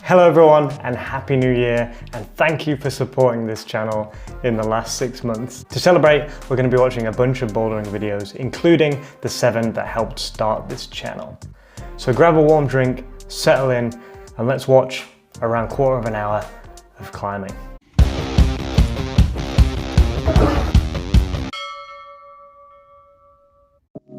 Hello everyone and Happy New Year, and thank you for supporting this channel in the last 6 months. To celebrate, we're going to be watching a bunch of bouldering videos, including the 7 that helped start this channel. So grab a warm drink, settle in, and let's watch around quarter of an hour of climbing.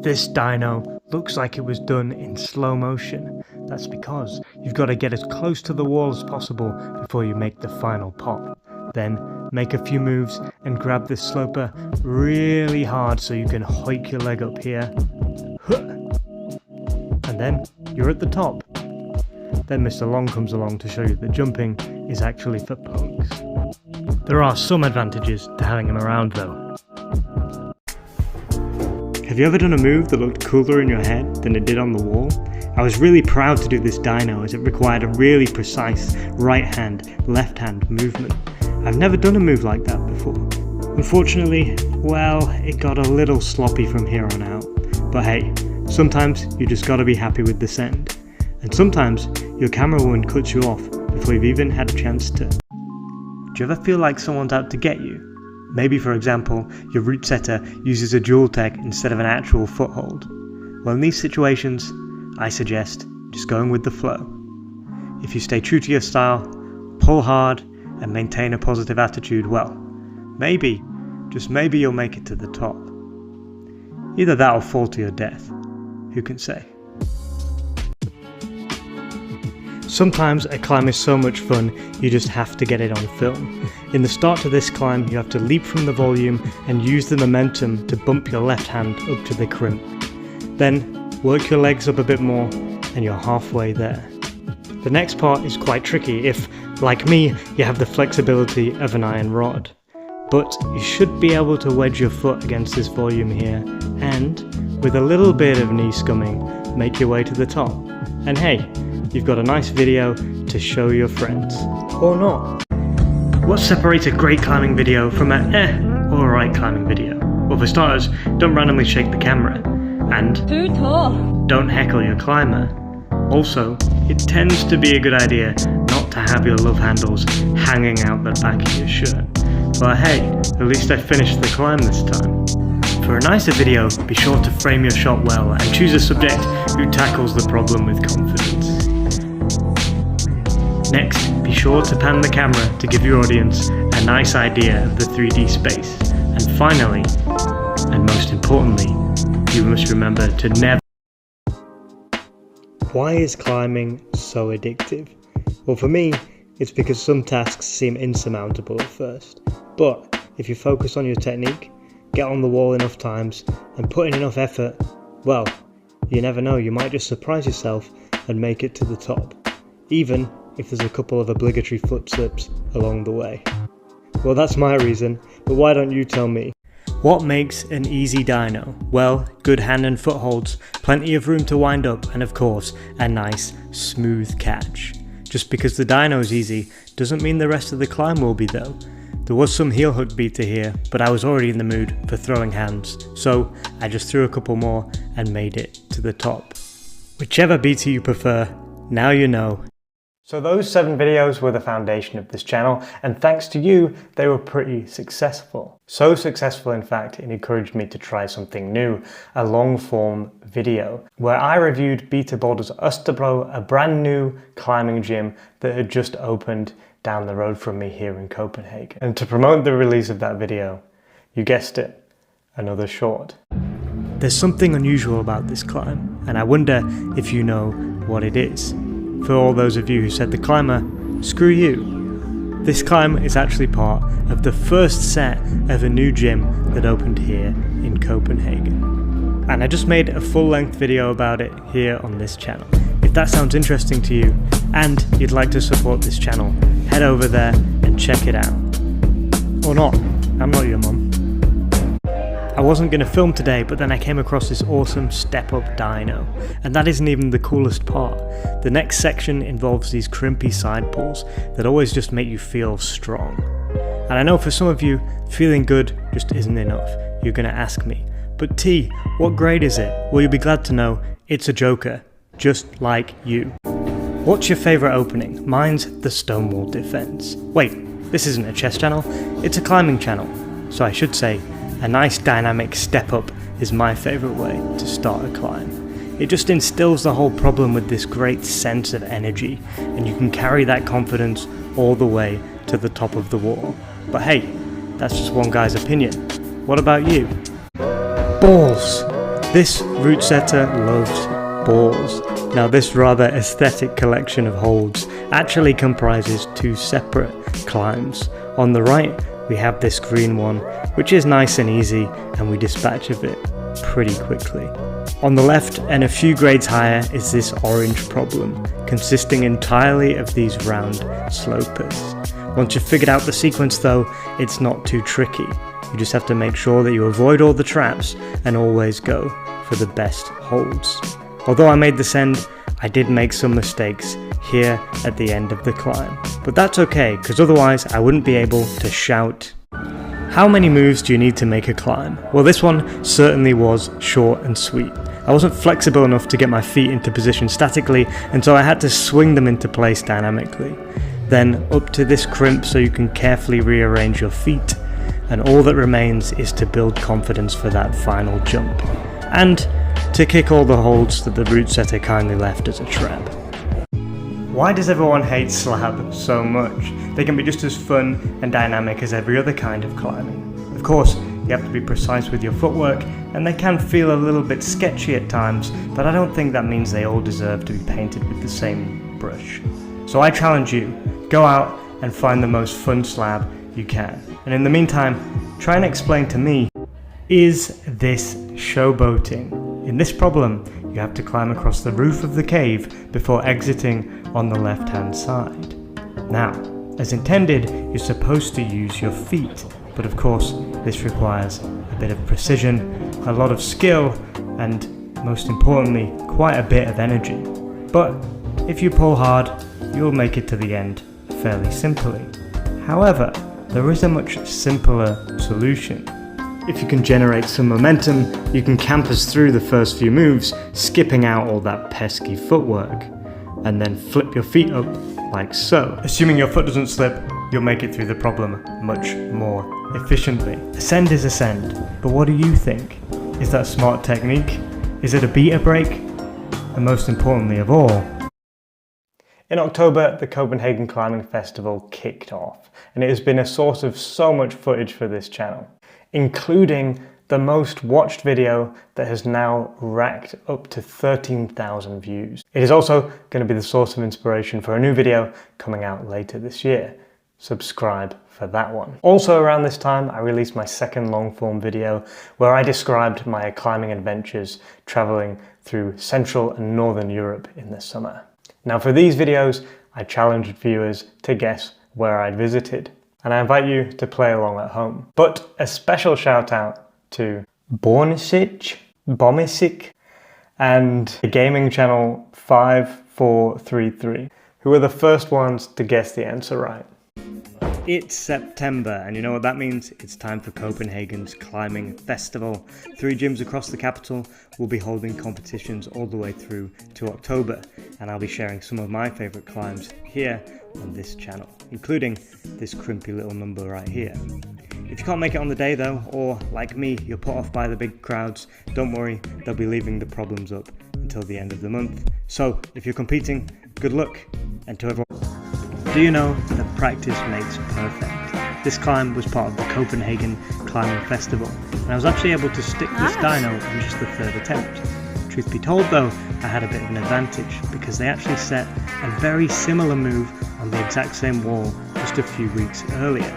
This dyno looks like it was done in slow motion. That's because you've got to get as close to the wall as possible before you make the final pop. Then make a few moves and grab this sloper really hard so you can hoik your leg up here. And then you're at the top. Then Mr. Long comes along to show you that jumping is actually for punks. There are some advantages to having him around though. Have you ever done a move that looked cooler in your head than it did on the wall? I was really proud to do this dyno as it required a really precise right hand, left hand movement. I've never done a move like that before. Unfortunately, well, it got a little sloppy from here on out. But hey, sometimes you just gotta be happy with the send. And sometimes your camerawoman cuts you off before you've even had a chance to. Do you ever feel like someone's out to get you? Maybe, for example, your route setter uses a dual tech instead of an actual foothold. Well, in these situations, I suggest just going with the flow. If you stay true to your style, pull hard, and maintain a positive attitude, well, maybe, just maybe you'll make it to the top. Either that or fall to your death. Who can say? Sometimes a climb is so much fun, you just have to get it on film. In the start to this climb, you have to leap from the volume and use the momentum to bump your left hand up to the crimp. Then, work your legs up a bit more, and you're halfway there. The next part is quite tricky if, like me, you have the flexibility of an iron rod. But you should be able to wedge your foot against this volume here, and, with a little bit of knee scumming, make your way to the top. And hey, you've got a nice video to show your friends. Or not. What separates a great climbing video from a alright climbing video? Well, for starters, don't randomly shake the camera. And don't heckle your climber. Also, it tends to be a good idea not to have your love handles hanging out the back of your shirt. But hey, at least I finished the climb this time. For a nicer video, be sure to frame your shot well and choose a subject who tackles the problem with confidence. Next, be sure to pan the camera to give your audience a nice idea of the 3D space. And finally, and most importantly, you must remember to never... Why is climbing so addictive? Well, for me, it's because some tasks seem insurmountable at first. But if you focus on your technique, get on the wall enough times, and put in enough effort, well, you never know, you might just surprise yourself and make it to the top. Even if there's a couple of obligatory foot slips along the way. Well, that's my reason, but why don't you tell me? What makes an easy dyno? Well, good hand and foot holds, plenty of room to wind up, and of course, a nice, smooth catch. Just because the dyno is easy, doesn't mean the rest of the climb will be though. There was some heel hook beta here, but I was already in the mood for throwing hands, so I just threw a couple more and made it to the top. Whichever beta you prefer, now you know. So those 7 videos were the foundation of this channel, and thanks to you, they were pretty successful. So successful, in fact, it encouraged me to try something new, a long-form video, where I reviewed Beta Boulders Österbro, a brand new climbing gym that had just opened down the road from me here in Copenhagen. And to promote the release of that video, you guessed it, another short. There's something unusual about this climb, and I wonder if you know what it is. For all those of you who said the climber, screw you. This climb is actually part of the first set of a new gym that opened here in Copenhagen. And I just made a full-length video about it here on this channel. If that sounds interesting to you, and you'd like to support this channel, head over there and check it out. Or not, I'm not your mum. I wasn't going to film today, but then I came across this awesome step-up dyno, and that isn't even the coolest part. The next section involves these crimpy side pulls that always just make you feel strong. And I know for some of you, feeling good just isn't enough. You're going to ask me, but T, what grade is it? Well, you'll be glad to know it's a joker, just like you. What's your favourite opening? Mine's the Stonewall Defence. Wait, this isn't a chess channel, it's a climbing channel. So I should say, a nice dynamic step up is my favourite way to start a climb. It just instills the whole problem with this great sense of energy, and you can carry that confidence all the way to the top of the wall. But hey, that's just one guy's opinion. What about you? Balls! This route setter loves balls. Now this rather aesthetic collection of holds actually comprises two separate climbs. On the right we have this green one, which is nice and easy, and we dispatch of it pretty quickly. On the left and a few grades higher is this orange problem, consisting entirely of these round slopers. Once you've figured out the sequence though, it's not too tricky. You just have to make sure that you avoid all the traps and always go for the best holds. Although I made this end, I did make some mistakes here at the end of the climb. But that's okay, because otherwise I wouldn't be able to shout. How many moves do you need to make a climb? Well, this one certainly was short and sweet. I wasn't flexible enough to get my feet into position statically, and so I had to swing them into place dynamically. Then up to this crimp so you can carefully rearrange your feet, and all that remains is to build confidence for that final jump. And to kick all the holds that the route setter kindly left as a trap. Why does everyone hate slab so much? They can be just as fun and dynamic as every other kind of climbing. Of course, you have to be precise with your footwork, and they can feel a little bit sketchy at times, but I don't think that means they all deserve to be painted with the same brush. So I challenge you, go out and find the most fun slab you can. And in the meantime, try and explain to me, is this showboating? In this problem, you have to climb across the roof of the cave before exiting on the left-hand side. Now, as intended, you're supposed to use your feet, but of course, this requires a bit of precision, a lot of skill, and most importantly, quite a bit of energy. But if you pull hard, you'll make it to the end fairly simply. However, there is a much simpler solution. If you can generate some momentum, you can campus through the first few moves, skipping out all that pesky footwork, and then flip your feet up like so. Assuming your foot doesn't slip, you'll make it through the problem much more efficiently. Ascend is ascend, but what do you think? Is that a smart technique? Is it a beta break? And most importantly of all, in October, the Copenhagen Climbing Festival kicked off, and it has been a source of so much footage for this channel, including the most watched video that has now racked up to 13,000 views. It is also going to be the source of inspiration for a new video coming out later this year. Subscribe for that one. Also around this time, I released my second long-form video where I described my climbing adventures traveling through Central and Northern Europe in the summer. Now for these videos, I challenged viewers to guess where I'd visited, and I invite you to play along at home. But a special shout out to Bomisic, and the gaming channel 5433, who were the first ones to guess the answer right. It's September, and you know what that means? It's time for Copenhagen's Climbing Festival. 3 gyms across the capital will be holding competitions all the way through to October, and I'll be sharing some of my favourite climbs here on this channel, including this crimpy little number right here. If you can't make it on the day though, or like me, you're put off by the big crowds, don't worry, they'll be leaving the problems up until the end of the month. So if you're competing, good luck, and to everyone, do you know that practice makes perfect? This climb was part of the Copenhagen Climbing Festival, and I was actually able to stick this dyno in just the 3rd attempt. Truth be told though, I had a bit of an advantage because they actually set a very similar move on the exact same wall just a few weeks earlier.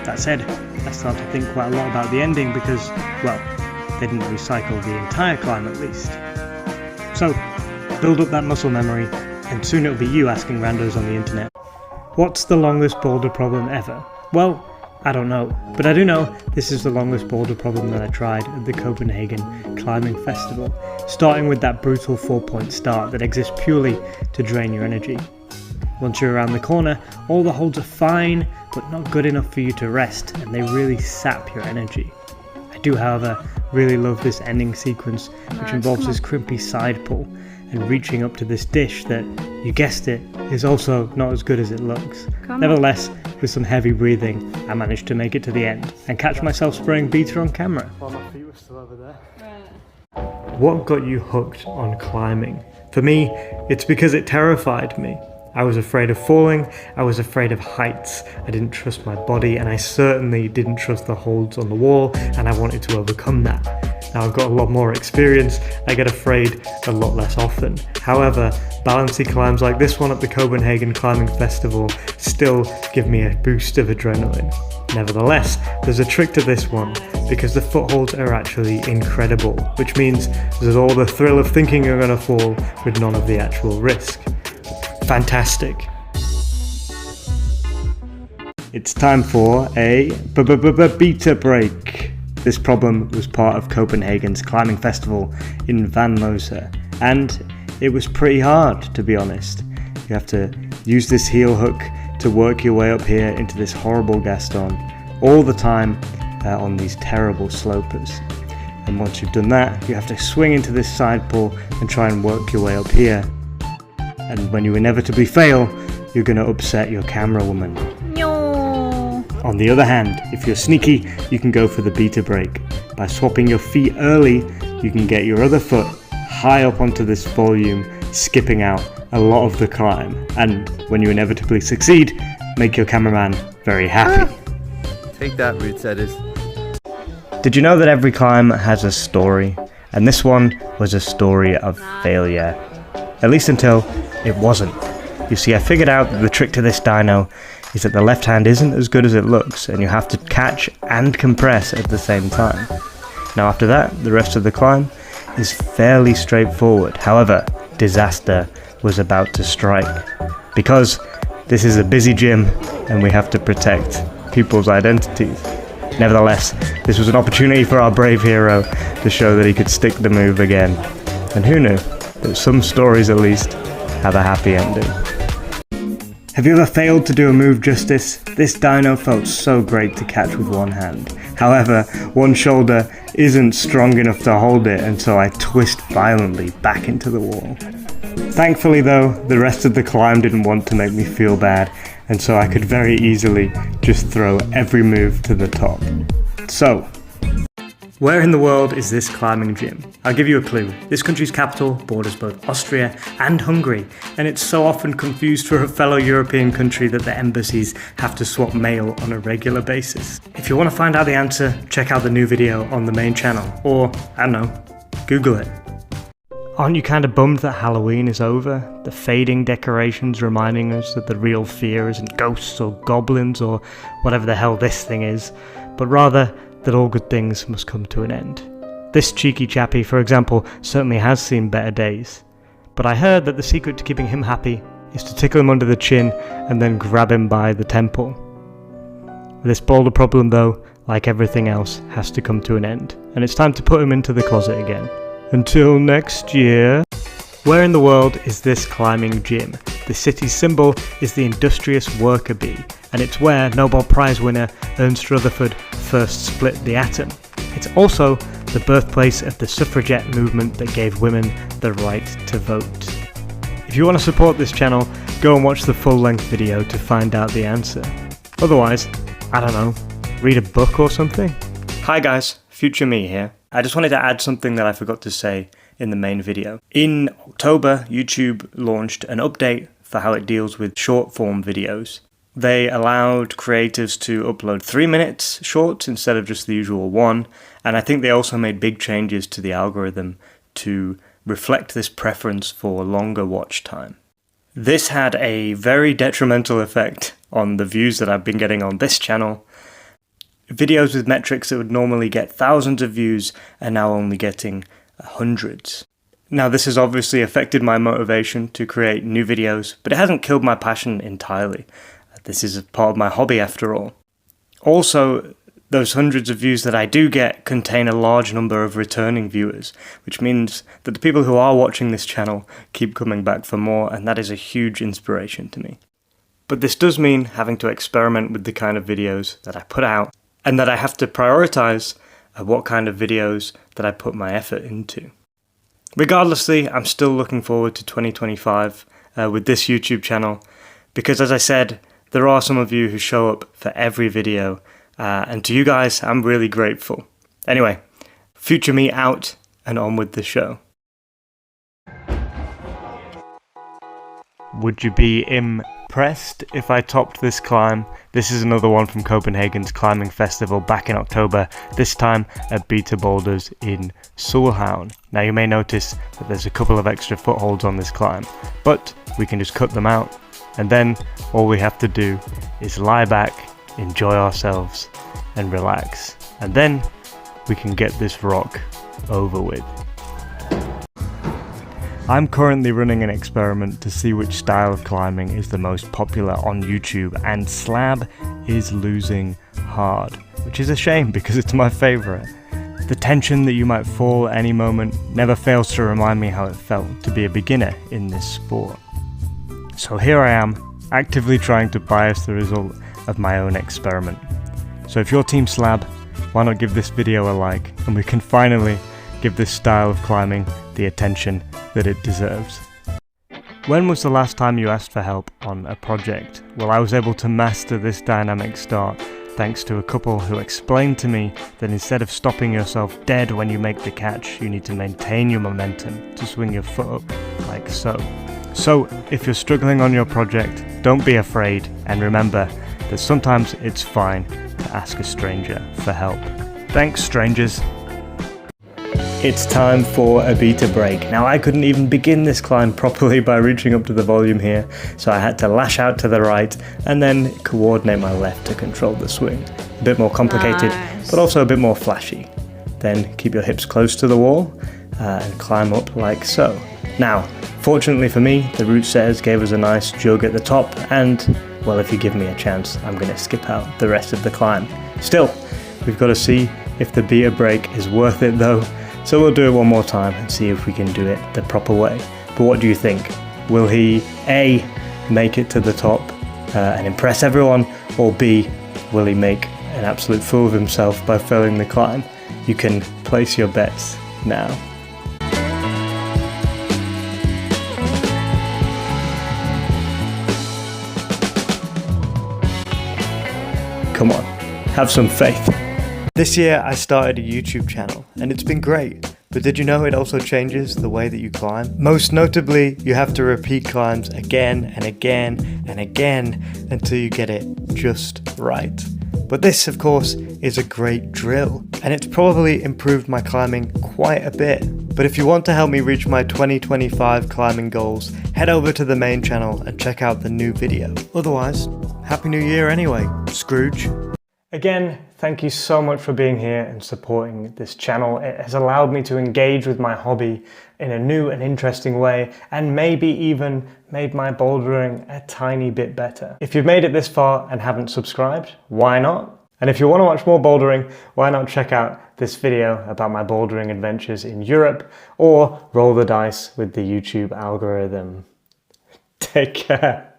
That said, I started to think quite a lot about the ending because, well, they didn't recycle the entire climb at least. So, build up that muscle memory, and soon it'll be you asking randos on the internet, what's the longest boulder problem ever? Well, I don't know, but I do know this is the longest boulder problem that I tried at the Copenhagen Climbing Festival, starting with that brutal 4-point start that exists purely to drain your energy. Once you're around the corner, all the holds are fine, but not good enough for you to rest, and they really sap your energy. I do, however, really love this ending sequence, which involves this crimpy side pull, and reaching up to this dish that, you guessed it, is also not as good as it looks. Nevertheless, with some heavy breathing, I managed to make it to the end and catch myself spraying Beta on camera. While my feet were still over there. What got you hooked on climbing? For me, it's because it terrified me. I was afraid of falling, I was afraid of heights, I didn't trust my body, and I certainly didn't trust the holds on the wall, and I wanted to overcome that. Now I've got a lot more experience, I get afraid a lot less often. However, balancy climbs like this one at the Copenhagen Climbing Festival still give me a boost of adrenaline. Nevertheless, there's a trick to this one, because the footholds are actually incredible, which means there's all the thrill of thinking you're going to fall with none of the actual risk. Fantastic. It's time for a beta break. This problem was part of Copenhagen's climbing festival in Van Loosa, and it was pretty hard, to be honest. You have to use this heel hook to work your way up here into this horrible Gaston all the time on these terrible slopers. And once you've done that, you have to swing into this side pull and try and work your way up here. And when you inevitably fail, you're going to upset your camera woman. No. On the other hand, if you're sneaky, you can go for the beta break. By swapping your feet early, you can get your other foot high up onto this volume, skipping out a lot of the climb. And when you inevitably succeed, make your cameraman very happy. Take that, route setters. Did you know that every climb has a story? And this one was a story of failure. At least until it wasn't. You see, I figured out that the trick to this dyno is that the left hand isn't as good as it looks, and you have to catch and compress at the same time. Now after that, the rest of the climb is fairly straightforward. However, disaster was about to strike. Because this is a busy gym, and we have to protect people's identities. Nevertheless, this was an opportunity for our brave hero to show that he could stick the move again. And who knew? But some stories at least have a happy ending. Have you ever failed to do a move justice? This dyno felt so great to catch with one hand. However, one shoulder isn't strong enough to hold it, and so I twist violently back into the wall. Thankfully though, the rest of the climb didn't want to make me feel bad, and so I could very easily just throw every move to the top. So, where in the world is this climbing gym? I'll give you a clue. This country's capital borders both Austria and Hungary, and it's so often confused for a fellow European country that the embassies have to swap mail on a regular basis. If you want to find out the answer, check out the new video on the main channel, or, I don't know, Google it. Aren't you kind of bummed that Halloween is over? The fading decorations reminding us that the real fear isn't ghosts or goblins or whatever the hell this thing is, but rather that all good things must come to an end. This cheeky chappie, for example, certainly has seen better days. But I heard that the secret to keeping him happy is to tickle him under the chin and then grab him by the temple. This boulder problem though, like everything else, has to come to an end, and it's time to put him into the closet again. Until next year. Where in the world is this climbing gym? The city's symbol is the industrious worker bee, and it's where Nobel Prize winner Ernst Rutherford first split the atom. It's also the birthplace of the suffragette movement that gave women the right to vote. If you want to support this channel, go and watch the full-length video to find out the answer. Otherwise, I don't know, read a book or something? Hi guys, Future Me here. I just wanted to add something that I forgot to say in the main video. In October, YouTube launched an update for how it deals with short form videos. They allowed creators to upload 3 minutes shorts instead of just the usual 1, and I think they also made big changes to the algorithm to reflect this preference for longer watch time. This had a very detrimental effect on the views that I've been getting on this channel. Videos with metrics that would normally get thousands of views are now only getting hundreds. Now this has obviously affected my motivation to create new videos, but it hasn't killed my passion entirely. This is a part of my hobby after all. Also, those hundreds of views that I do get contain a large number of returning viewers, which means that the people who are watching this channel keep coming back for more, and that is a huge inspiration to me. But this does mean having to experiment with the kind of videos that I put out, and that I have to prioritize what kind of videos that I put my effort into. Regardlessly, I'm still looking forward to 2025 with this YouTube channel, because as I said, there are some of you who show up for every video, and to you guys, I'm really grateful. Anyway, future me out and on with the show. Would you be impressed if I topped this climb? This is another one from Copenhagen's climbing festival back in October, this time at Beta Boulders in Solhavn. Now you may notice that there's a couple of extra footholds on this climb, but we can just cut them out, and then all we have to do is lie back, enjoy ourselves and relax, and then we can get this rock over with. I'm currently running an experiment to see which style of climbing is the most popular on YouTube, and slab is losing hard, which is a shame because it's my favourite. The tension that you might fall at any moment never fails to remind me how it felt to be a beginner in this sport. So here I am, actively trying to bias the result of my own experiment. So if you're Team Slab, why not give this video a like, and we can finally give this style of climbing the attention that it deserves. When was the last time you asked for help on a project? Well, I was able to master this dynamic start thanks to a couple who explained to me that instead of stopping yourself dead when you make the catch, you need to maintain your momentum to swing your foot up like so. So if you're struggling on your project, don't be afraid, and remember that sometimes it's fine to ask a stranger for help. Thanks, strangers. It's time for a beta break. Now I couldn't even begin this climb properly by reaching up to the volume here, so I had to lash out to the right and then coordinate my left to control the swing. A bit more complicated, but also a bit more flashy. Then keep your hips close to the wall and climb up like so. Now, fortunately for me, the route setters gave us a nice jug at the top, and well, if you give me a chance, I'm going to skip out the rest of the climb. Still, we've got to see if the beta break is worth it though. So we'll do it one more time and see if we can do it the proper way. But what do you think? Will he A, make it to the top and impress everyone, or B, will he make an absolute fool of himself by failing the climb? You can place your bets now. Come on, have some faith. This year I started a YouTube channel and it's been great, but did you know it also changes the way that you climb? Most notably, you have to repeat climbs again and again and again until you get it just right. But this, of course, is a great drill, and it's probably improved my climbing quite a bit. But if you want to help me reach my 2025 climbing goals, head over to the main channel and check out the new video. Otherwise, Happy New Year anyway, Scrooge. Again, thank you so much for being here and supporting this channel. It has allowed me to engage with my hobby in a new and interesting way, and maybe even made my bouldering a tiny bit better. If you've made it this far and haven't subscribed, why not? And if you want to watch more bouldering, why not check out this video about my bouldering adventures in Europe, or roll the dice with the YouTube algorithm. Take care.